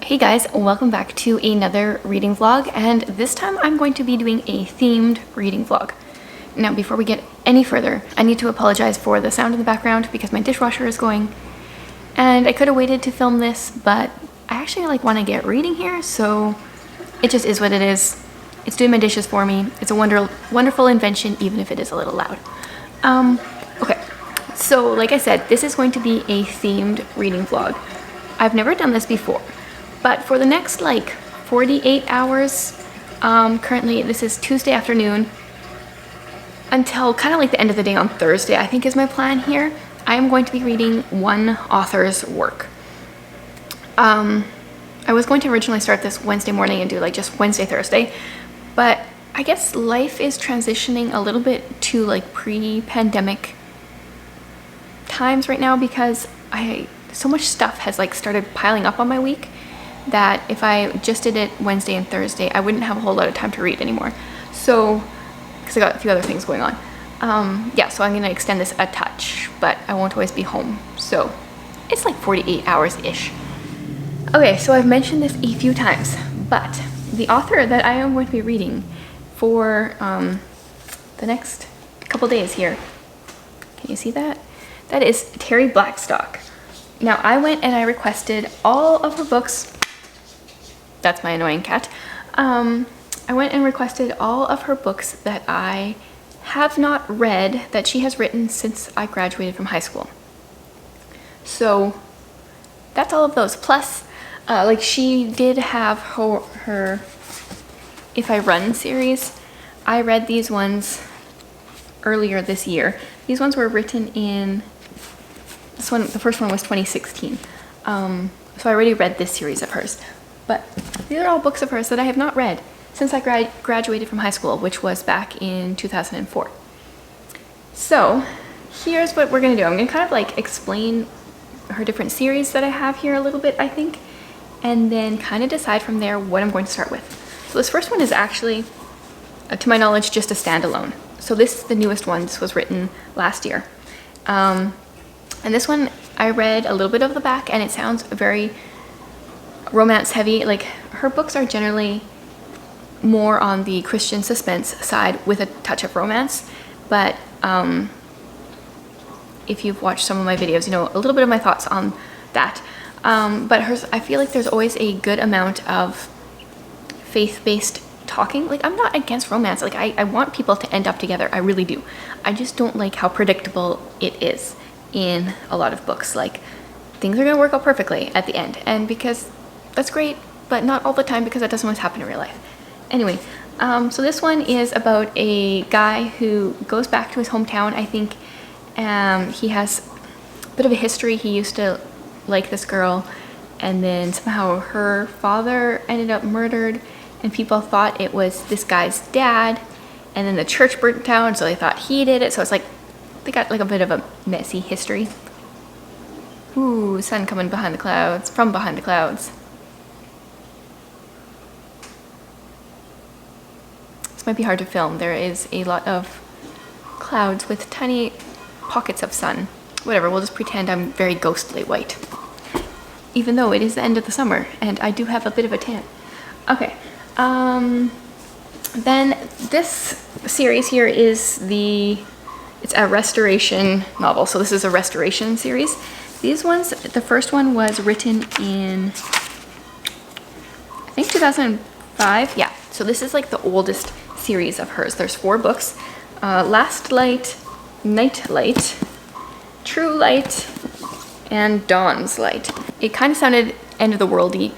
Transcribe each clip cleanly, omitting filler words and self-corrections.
Hey guys, welcome back to another reading vlog, and this time I'm going to be doing a themed reading vlog. Now before we get any further, I need to apologize for the sound in the background because my dishwasher is going, and I could have waited to film this, but I actually want to get reading here, so it just is what it is. It's doing my dishes for me. It's a wonderful invention, even if it is a little loud. Okay, so like I said, this is going to be a themed reading vlog. I've never done this before. But for the next 48 hours, currently this is Tuesday afternoon, until kind of the end of the day on Thursday, I think is my plan here. I am going to be reading one author's work. I was going to originally start this Wednesday morning and do just Wednesday, Thursday, but I guess life is transitioning a little bit to pre-pandemic times right now because so much stuff has started piling up on my week that if I just did it Wednesday and Thursday, I wouldn't have a whole lot of time to read anymore. So, because I got a few other things going on. Yeah, so I'm gonna extend this a touch, but I won't always be home. So, it's 48 hours-ish. Okay, so I've mentioned this a few times, but the author that I am going to be reading for the next couple days here, can you see that? That is Terri Blackstock. Now, I went and I requested all of her books. That's my annoying cat. I went and requested all of her books that I have not read that she has written since I graduated from high school. So that's all of those. Plus, she did have her If I Run series. I read these ones earlier this year. These ones were written in, the first one was 2016. So I already read this series of hers. But these are all books of hers that I have not read since I graduated from high school, which was back in 2004. So here's what we're gonna do. I'm gonna kind of explain her different series that I have here a little bit, I think, and then kind of decide from there what I'm going to start with. So this first one is actually, to my knowledge, just a standalone. So this is the newest one. This was written last year. And this one, I read a little bit of the back, and it sounds very romance heavy. Her books are generally more on the Christian suspense side with a touch of romance, but if you've watched some of my videos, you know a little bit of my thoughts on that. But hers, I feel there's always a good amount of faith-based talking. I'm not against romance. I want people to end up together. I really do. I just don't like how predictable it is in a lot of books. Things are gonna work out perfectly at the end, and because that's great, but not all the time, because that doesn't always happen in real life. Anyway, so this one is about a guy who goes back to his hometown. I think he has a bit of a history. He used to like this girl, and then somehow her father ended up murdered, and people thought it was this guy's dad, and then the church burnt down, so they thought he did it. So it's they got a bit of a messy history. Ooh, sun coming behind the clouds, from behind the clouds. This might be hard to film. There is a lot of clouds with tiny pockets of sun. Whatever, we'll just pretend I'm very ghostly white. Even though it is the end of the summer, and I do have a bit of a tan. Okay, then this series here is it's a restoration novel. So this is a restoration series. These ones, the first one was written in, I think 2005. Yeah, so this is the oldest series of hers. There's 4 books. Last Light, Night Light, True Light, and Dawn's Light. It kind of sounded end of the worldy,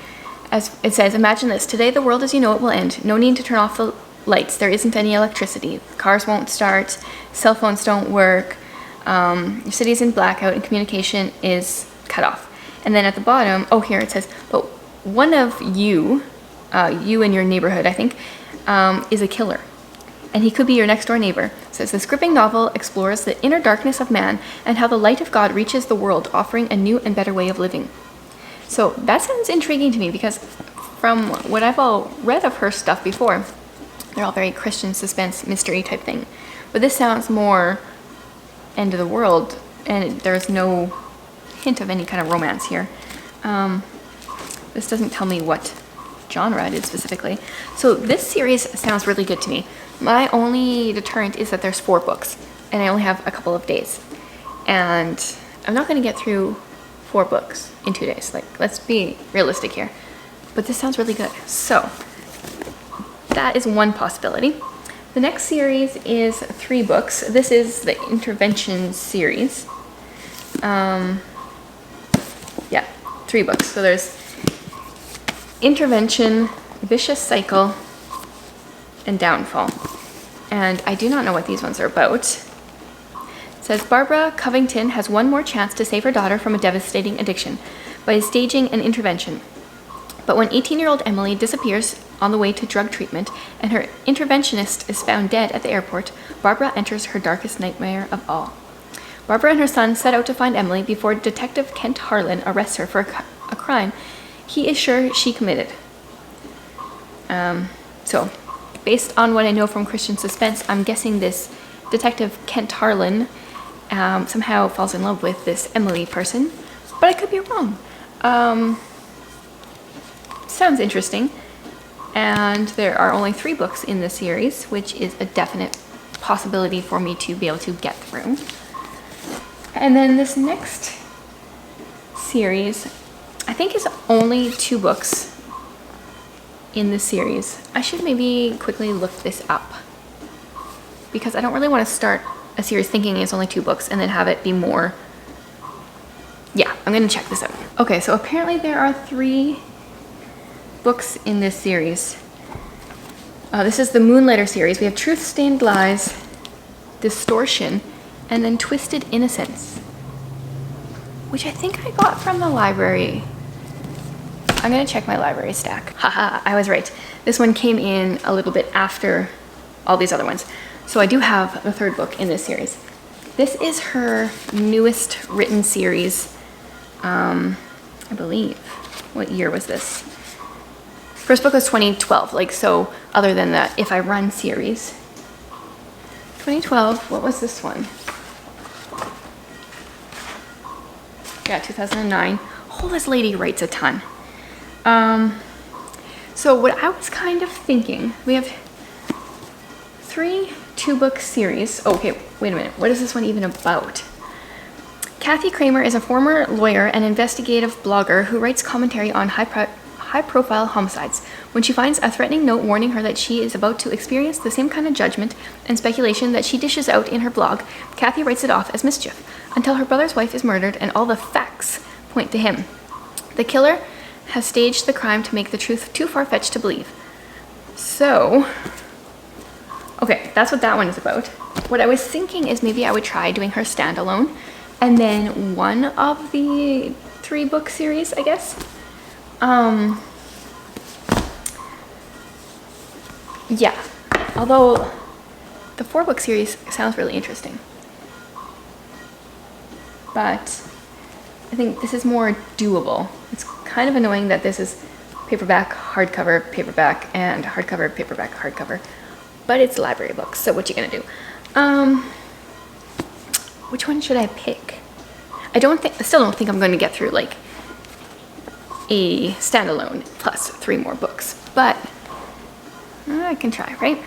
as it says, imagine this. Today the world as you know it will end. No need to turn off the lights. There isn't any electricity. Cars won't start. Cell phones don't work. Your city is in blackout and communication is cut off. And then at the bottom, oh, here it says, but one of you, you in your neighborhood, I think, is a killer. And he could be your next door neighbor. It says, this gripping novel explores the inner darkness of man and how the light of God reaches the world, offering a new and better way of living. So that sounds intriguing to me, because from what I've all read of her stuff before, they're all very Christian suspense mystery type thing. But this sounds more end of the world, and there's no hint of any kind of romance here. This doesn't tell me what genre it is specifically. So this series sounds really good to me. My only deterrent is that there's 4 books and I only have a couple of days. And I'm not going to get through 4 books in 2 days. Like, let's be realistic here. But this sounds really good. So that is one possibility. The next series is 3 books. This is the Intervention series. Yeah, 3 books. So there's Intervention, Vicious Cycle, and Downfall. And I do not know what these ones are about. It says Barbara Covington has one more chance to save her daughter from a devastating addiction by staging an intervention. But when 18-year-old Emily disappears on the way to drug treatment and her interventionist is found dead at the airport, Barbara enters her darkest nightmare of all. Barbara and her son set out to find Emily before Detective Kent Harlan arrests her for a crime he is sure she committed. So, based on what I know from Christian Suspense, I'm guessing this Detective Kent Harlan somehow falls in love with this Emily person, but I could be wrong. Sounds interesting. And there are only 3 books in this series, which is a definite possibility for me to be able to get through. And then this next series, I think is only 2 books in this series. I should maybe quickly look this up because I don't really want to start a series thinking it's only 2 books and then have it be more. Yeah, I'm gonna check this out. Okay, so apparently there are 3 books in this series. This is the Moonlighter series. We have Truth Stained Lies, Distortion, and then Twisted Innocence, which I think I got from the library. I'm gonna check my library stack. Haha, I was right. This one came in a little bit after all these other ones. So I do have the 3rd book in this series. This is her newest written series. I believe. What year was this? First book was 2012, like, so other than the If I Run series. 2012, what was this one? Yeah, 2009. Oh, this lady writes a ton. So what I was kind of thinking, we have 3 2-book series. Oh, okay, wait a minute. What is this one even about? Kathy Kramer is a former lawyer and investigative blogger who writes commentary on high-profile homicides. When she finds a threatening note warning her that she is about to experience the same kind of judgment and speculation that she dishes out in her blog, Kathy writes it off as mischief until her brother's wife is murdered and all the facts point to him. The killer has staged the crime to make the truth too far-fetched to believe. So, okay, that's what that one is about. What I was thinking is maybe I would try doing her standalone and then one of the 3-book series, I guess. Yeah, although the 4-book series sounds really interesting. But I think this is more doable. It's kind of annoying that this is paperback, hardcover, paperback, and hardcover, paperback, hardcover. But it's library books, so what you gonna do? Which one should I pick? I still don't think I'm gonna get through like a standalone plus 3 more books, but I can try, right?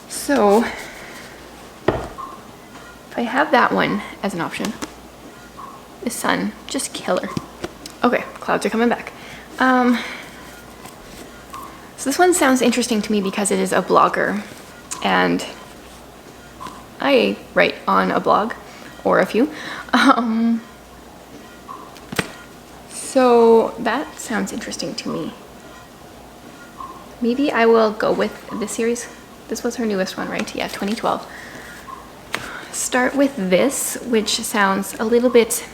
So if I have that one as an option, the sun, just killer. Okay, clouds are coming back. So this one sounds interesting to me because it is a blogger, and I write on a blog or a few. So that sounds interesting to me. Maybe I will go with this series. This was her newest one, right? Yeah, 2012. Start with this, which sounds a little bit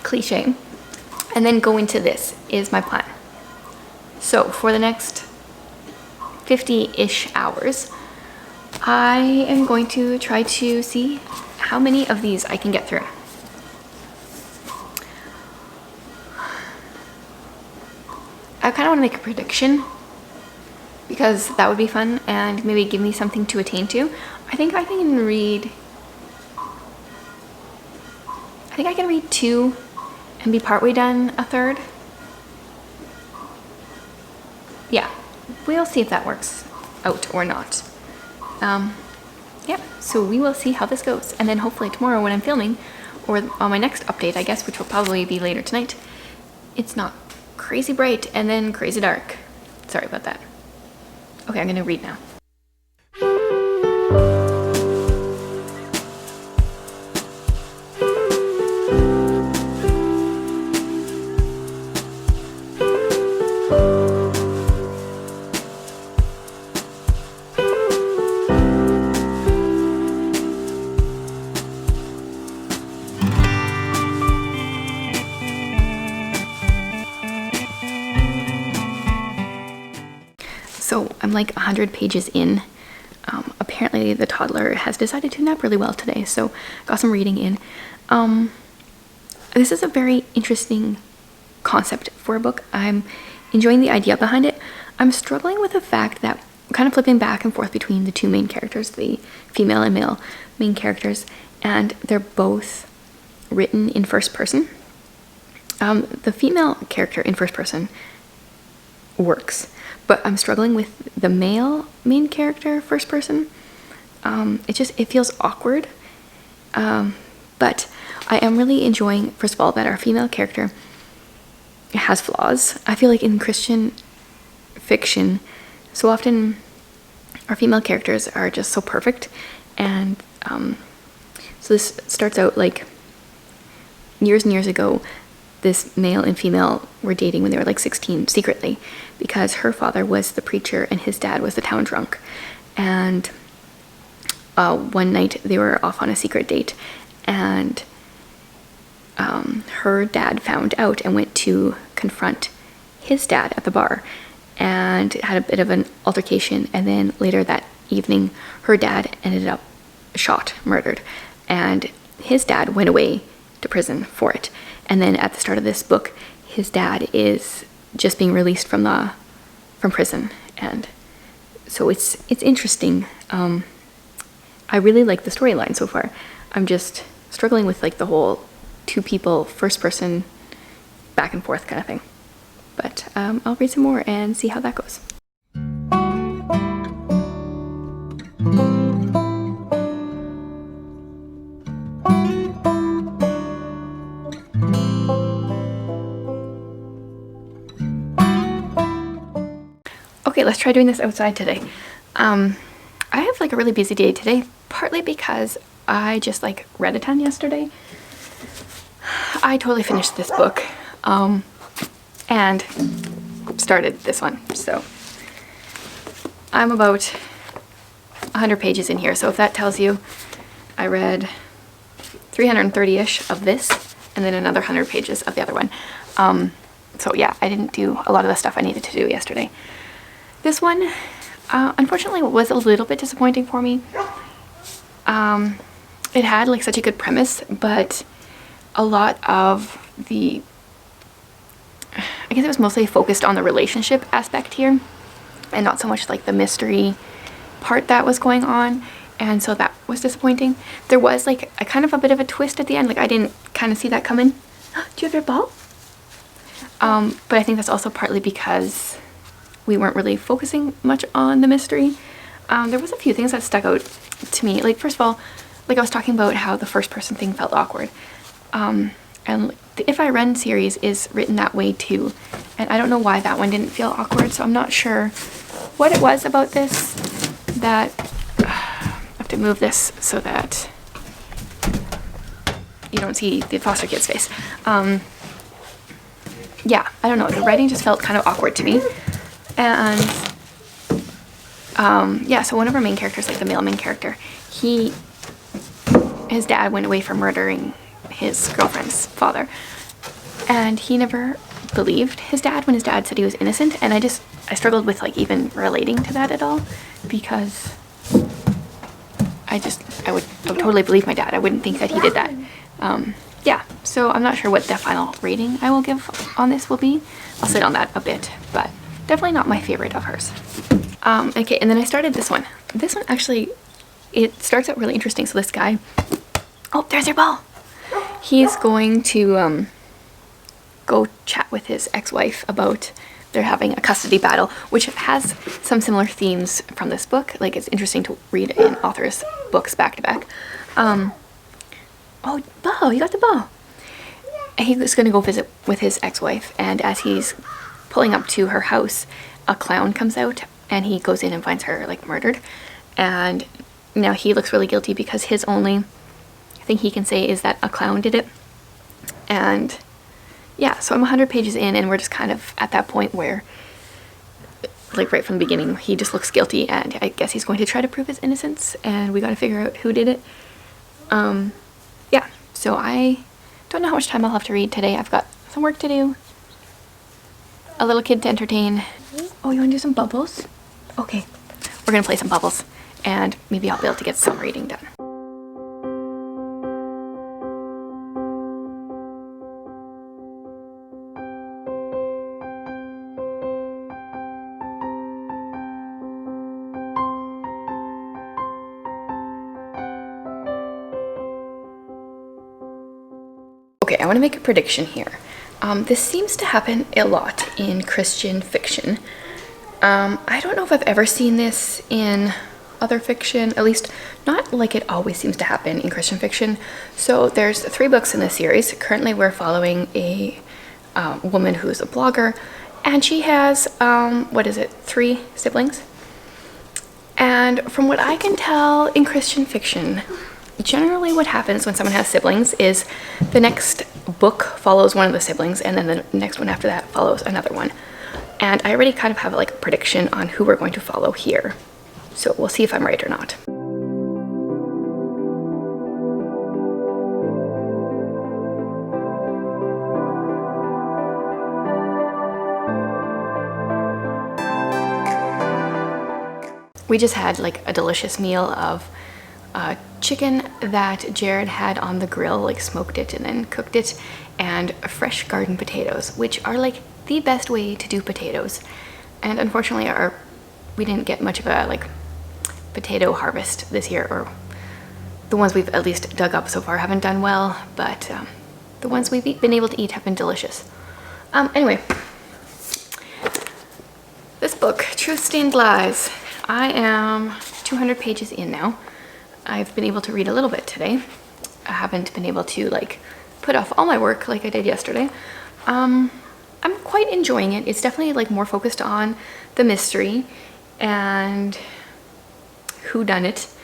cliche, and then go into this is my plan. So for the next 50-ish hours, I am going to try to see how many of these I can get through. I kind of want to make a prediction because that would be fun and maybe give me something to attain to. I think I can read 2 and be partway done a third. Yeah, we'll see if that works out or not. Yeah, so we will see how this goes. And then hopefully tomorrow when I'm filming, or on my next update, I guess, which will probably be later tonight, it's not crazy bright and then crazy dark. Sorry about that. Okay, I'm gonna read now. So I'm like 100 pages in. Apparently the toddler has decided to nap really well today, so got some reading in. This is a very interesting concept for a book. I'm enjoying the idea behind it. I'm struggling with the fact that I'm kind of flipping back and forth between the two main characters, the female and male main characters, and they're both written in first person. The female character in first person works, but I'm struggling with the male main character first person. It feels awkward, but I am really enjoying, first of all, that our female character has flaws. I feel like in Christian fiction, so often our female characters are just so perfect, and so this starts out like years and years ago. This male and female were dating when they were like 16 secretly, because her father was the preacher and his dad was the town drunk. And one night they were off on a secret date, and her dad found out and went to confront his dad at the bar and had a bit of an altercation. And then later that evening, her dad ended up shot, murdered, and his dad went away to prison for it. And then at the start of this book, his dad is just being released from prison, and so it's interesting. I really like the storyline so far. I'm just struggling with like the whole two people first person back and forth kind of thing. But I'll read some more and see how that goes. Okay, let's try doing this outside today. I have like a really busy day today, partly because I just like read a ton yesterday. I totally finished this book and started this one. So I'm about 100 pages in here. So if that tells you, I read 330-ish of this and then another 100 pages of the other one. So yeah, I didn't do a lot of the stuff I needed to do yesterday. This one, unfortunately, was a little bit disappointing for me. It had like such a good premise, but a lot of the, I guess it was mostly focused on the relationship aspect here, and not so much like the mystery part that was going on, and so that was disappointing. There was like a kind of a bit of a twist at the end, like I didn't kind of see that coming. Do you have your ball? But I think that's also partly because we weren't really focusing much on the mystery. There was a few things that stuck out to me. Like, first of all, like I was talking about how the first person thing felt awkward. And the If I Run series is written that way too. And I don't know why that one didn't feel awkward, so I'm not sure what it was about this that, I have to move this so that you don't see the foster kid's face. Yeah, I don't know, the writing just felt kind of awkward to me. And yeah, so one of our main characters, like the male main character, his dad went away for murdering his girlfriend's father, and he never believed his dad when his dad said he was innocent. And I struggled with like even relating to that at all, because I would totally believe my dad. I wouldn't think that he did that. Yeah, so I'm not sure what the final rating I will give on this will be. I'll sit on that a bit, but definitely not my favorite of hers. Okay, and then I started this one. This one actually, it starts out really interesting. So this guy, oh, there's your ball. He's going to go chat with his ex-wife about they're having a custody battle, which has some similar themes from this book. Like, it's interesting to read an author's books back to back. Oh, ball, you got the ball. He was going to go visit with his ex-wife, and as he's pulling up to her house, a clown comes out, and he goes in and finds her, like, murdered. And now he looks really guilty because his only thing he can say is that a clown did it. And yeah, so I'm 100 pages in, and we're just kind of at that point where, like, right from the beginning, he just looks guilty, and I guess he's going to try to prove his innocence, and we got to figure out who did it. Yeah, so I don't know how much time I'll have to read today. I've got some work to do, a little kid to entertain. Oh, you want to do some bubbles? Okay, we're gonna play some bubbles, and maybe I'll be able to get some reading done. Okay, I want to make a prediction here. This seems to happen a lot in Christian fiction. I don't know if I've ever seen this in other fiction, at least not like it always seems to happen in Christian fiction. So there's 3 books in this series. Currently we're following a woman who's a blogger, and she has, 3 siblings? And from what I can tell in Christian fiction, generally what happens when someone has siblings is the next book follows one of the siblings, and then the next one after that follows another one. And I already kind of have like a prediction on who we're going to follow here. So we'll see if I'm right or not. We just had like a delicious meal of chicken that Jared had on the grill, like smoked it and then cooked it, and fresh garden potatoes, which are like the best way to do potatoes. And unfortunately we didn't get much of a like potato harvest this year, or the ones we've at least dug up so far haven't done well, but the ones we've been able to eat have been delicious. Anyway, this book, Truth Stained Lies, I am 200 pages in now. I've been able to read a little bit today. I haven't been able to like put off all my work like I did yesterday. I'm quite enjoying it. It's definitely like more focused on the mystery and whodunit.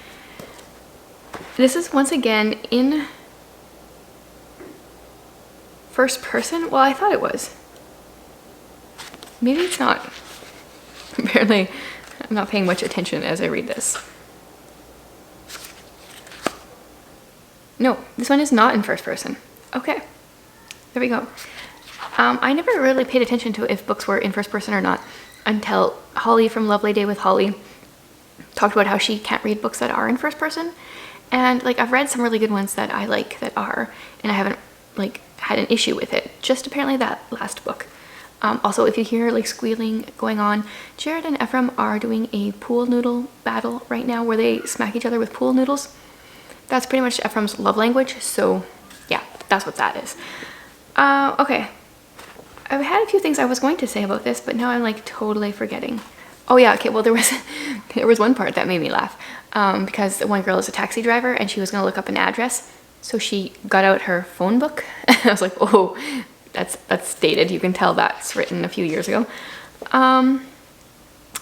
This is once again in first person. Well, I thought it was. Maybe it's not. Apparently, I'm not paying much attention as I read this. No, this one is not in first person. Okay, there we go. I never really paid attention to if books were in first person or not until Holly from Lovely Day with Holly talked about how she can't read books that are in first person. And like, I've read some really good ones that I like that are, and I haven't like had an issue with it. Just apparently that last book. Also, if you hear like squealing going on, Jared and Ephraim are doing a pool noodle battle right now where they smack each other with pool noodles. That's pretty much Ephraim's love language, so yeah, that's what that is. Okay. I've had a few things I was going to say about this, but now I'm like totally forgetting. Oh yeah, okay, well there was one part that made me laugh, because one girl is a taxi driver and she was gonna look up an address, so she got out her phone book. I was like, oh, that's dated. You can tell that's written a few years ago. But I'm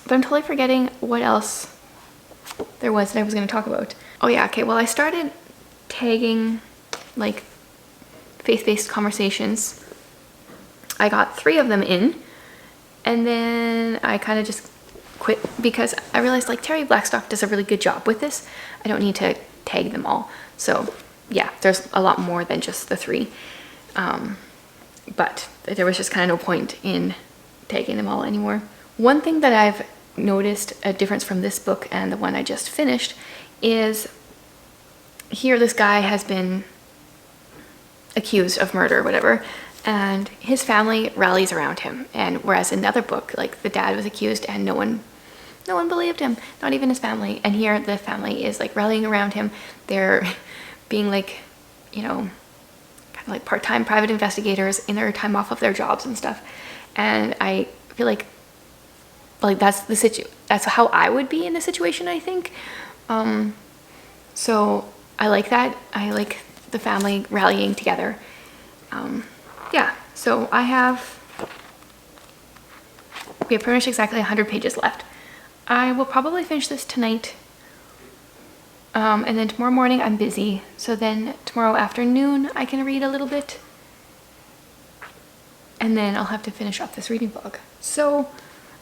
totally forgetting what else there was that I was gonna talk about. Oh yeah, okay, well I started tagging like faith-based conversations. I got 3 of them in, and then I kind of just quit because I realized like Terri Blackstock does a really good job with this. I don't need to tag them all. So yeah, there's a lot more than just the 3. But there was just kind of no point in tagging them all anymore. One thing that I've noticed a difference from this book and the one I just finished is here this guy has been accused of murder or whatever, and his family rallies around him. And whereas in the other book, like the dad was accused and no one believed him, not even his family. And here the family is like rallying around him. They're being like, you know, kind of like part-time private investigators in their time off of their jobs and stuff. And I feel like that's how I would be in the situation, I think. So I like that. I like the family rallying together. Yeah, so we have pretty much exactly 100 pages left. I will probably finish this tonight. And then tomorrow morning I'm busy. So then tomorrow afternoon I can read a little bit. And then I'll have to finish up this reading vlog. So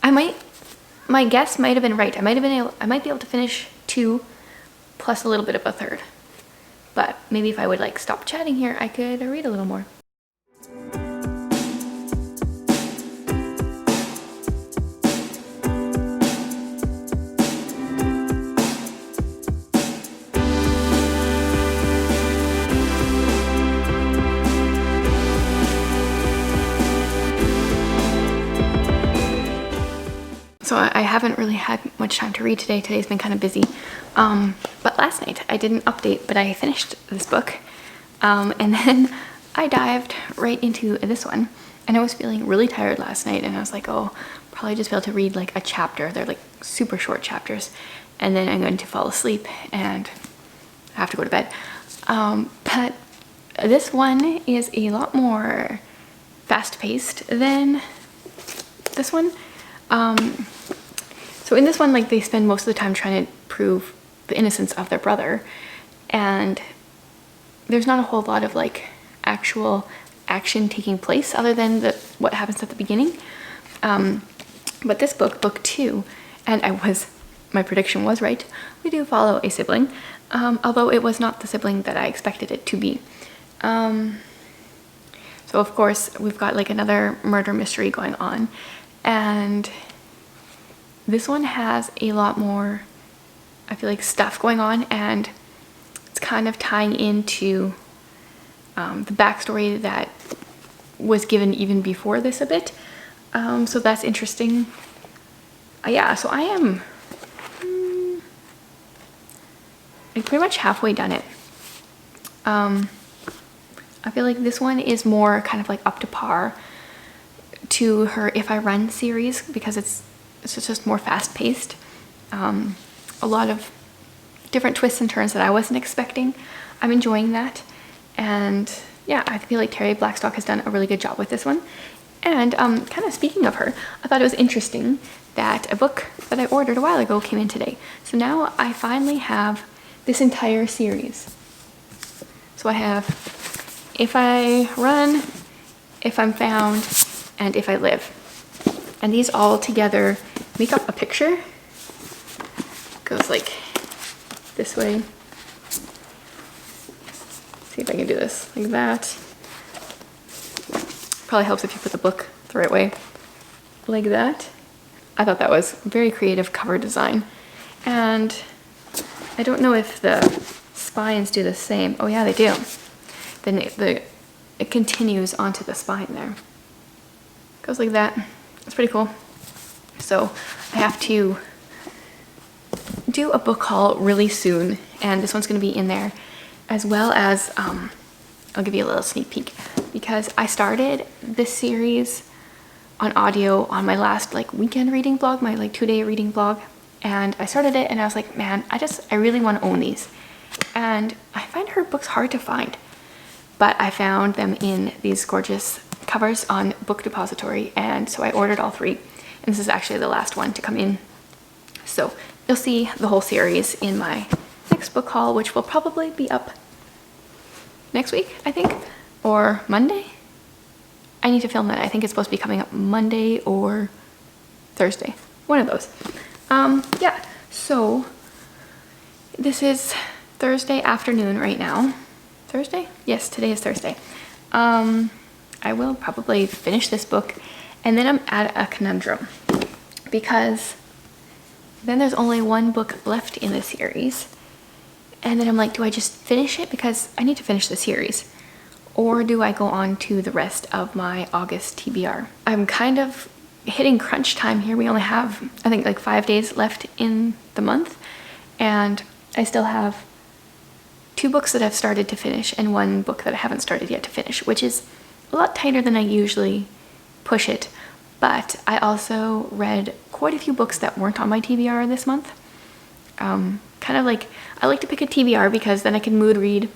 my guess might have been right. I might be able to finish 2 plus a little bit of a 3rd. But maybe if I would like stop chatting here, I could read a little more. So I haven't really had much time to read today. Today's been kind of busy. But last night I did an update, but I finished this book. And then I dived right into this one. And I was feeling really tired last night. And I was like, oh, probably just be able to read like a chapter. They're like super short chapters. And then I'm going to fall asleep and I have to go to bed. But this one is a lot more fast-paced than this one. So in this one, like, they spend most of the time trying to prove the innocence of their brother, and there's not a whole lot of like actual action taking place other than what happens at the beginning. But this book 2, and my prediction was right, we do follow a sibling, although it was not the sibling that I expected it to be. So of course we've got like another murder mystery going on, and this one has a lot more, I feel like, stuff going on, and it's kind of tying into the backstory that was given even before this a bit. So that's interesting. Yeah, so I am like pretty much halfway done it. I feel like this one is more kind of like up to par to her If I Run series, because it's just more fast-paced. A lot of different twists and turns that I wasn't expecting. I'm enjoying that. And yeah, I feel like Terri Blackstock has done a really good job with this one. And kind of speaking of her, I thought it was interesting that a book that I ordered a while ago came in today. So now I finally have this entire series. So I have If I Run, If I'm Found, and If I Live. And these all together make up a picture. Goes like this way. See if I can do this like that. Probably helps if you put the book the right way. Like that. I thought that was very creative cover design. And I don't know if the spines do the same. Oh yeah, they do. Then it continues onto the spine there. Goes like that. It's pretty cool. So I have to do a book haul really soon, and this one's going to be in there, as well as I'll give you a little sneak peek, because I started this series on audio on my last like weekend reading vlog, my like 2-day reading vlog, and I started it and I was like, man, I really want to own these. And I find her books hard to find, but I found them in these gorgeous covers on Book Depository, and so I ordered all 3, and this is actually the last one to come in. So you'll see the whole series in my next book haul, which will probably be up next week, I think, or Monday. I need to film that. I think it's supposed to be coming up Monday or Thursday, one of those. Yeah, so this is Thursday afternoon right now. Thursday? Yes, today is Thursday. I will probably finish this book, and then I'm at a conundrum, because then there's only one book left in the series, and then I'm like, do I just finish it because I need to finish the series, or do I go on to the rest of my August TBR? I'm kind of hitting crunch time here. We only have, I think, like 5 days left in the month, and I still have 2 books that I've started to finish and 1 book that I haven't started yet to finish, which is a lot tighter than I usually push it. But I also read quite a few books that weren't on my TBR this month. Kind of like, I like to pick a TBR because then I can mood read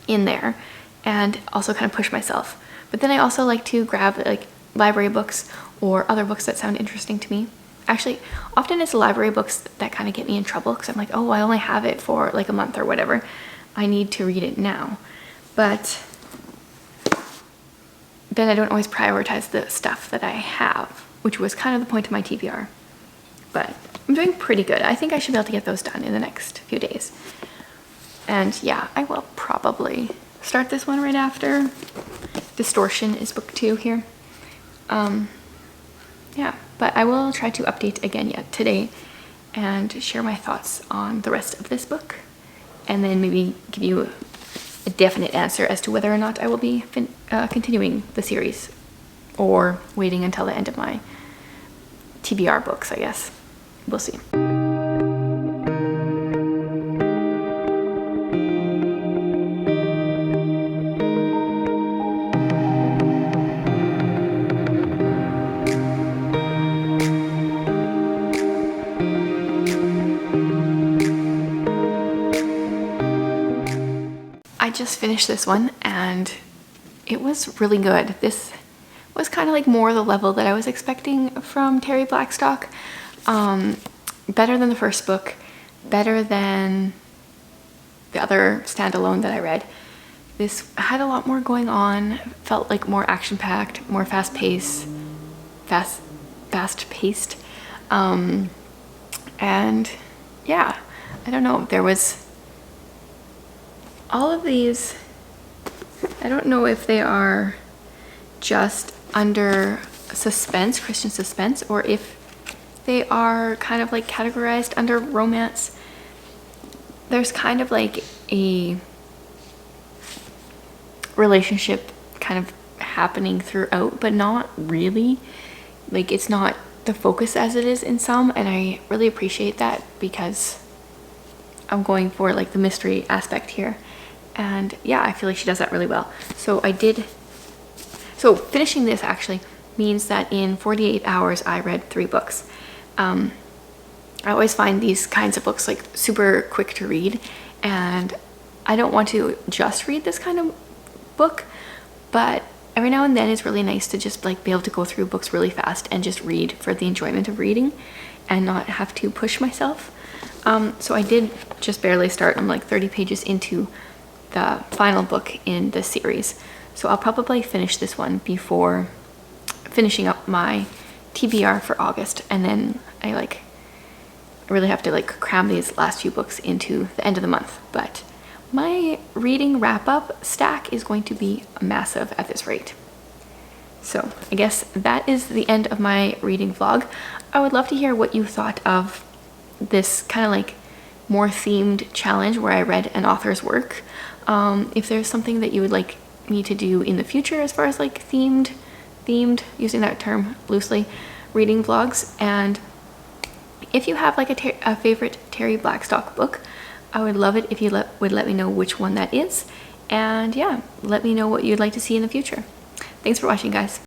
in there and also kind of push myself. But then I also like to grab like library books or other books that sound interesting to me. Actually, often it's library books that kind of get me in trouble because I'm like, oh, I only have it for like a month or whatever. I need to read it now. But then I don't always prioritize the stuff that I have, which was kind of the point of my TBR. But I'm doing pretty good. I think I should be able to get those done in the next few days. And yeah, I will probably start this one right after. Distortion is book 2 here. Yeah, but I will try to update again yet today and share my thoughts on the rest of this book, and then maybe give you a definite answer as to whether or not I will be continuing the series or waiting until the end of my TBR books, I guess. We'll see. I just finished this one and it was really good. This was kind of like more the level that I was expecting from Terri Blackstock. Better than the first book, better than the other standalone that I read. This had a lot more going on, felt like more action-packed, more fast-paced, fast-paced. And yeah, I don't know, there was all of these, I don't know if they are just under suspense, Christian suspense, or if they are kind of like categorized under romance. There's kind of like a relationship kind of happening throughout, but not really. Like, it's not the focus as it is in some, and I really appreciate that because I'm going for like the mystery aspect here. And yeah, I feel like she does that really well. So finishing this actually means that in 48 hours I read 3 books. I always find these kinds of books like super quick to read, and I don't want to just read this kind of book, but every now and then it's really nice to just like be able to go through books really fast and just read for the enjoyment of reading and not have to push myself. So I did just barely start. I'm like 30 pages into the final book in this series, so I'll probably finish this one before finishing up my TBR for August, and then I really have to like cram these last few books into the end of the month. But my reading wrap-up stack is going to be massive at this rate. So I guess that is the end of my reading vlog. I would love to hear what you thought of this kind of like more themed challenge where I read an author's work. If there's something that you would like me to do in the future as far as like themed, using that term loosely, reading vlogs. And if you have like a favorite Terri Blackstock book, I would love it if you would let me know which one that is. And yeah, let me know what you'd like to see in the future. Thanks for watching, guys.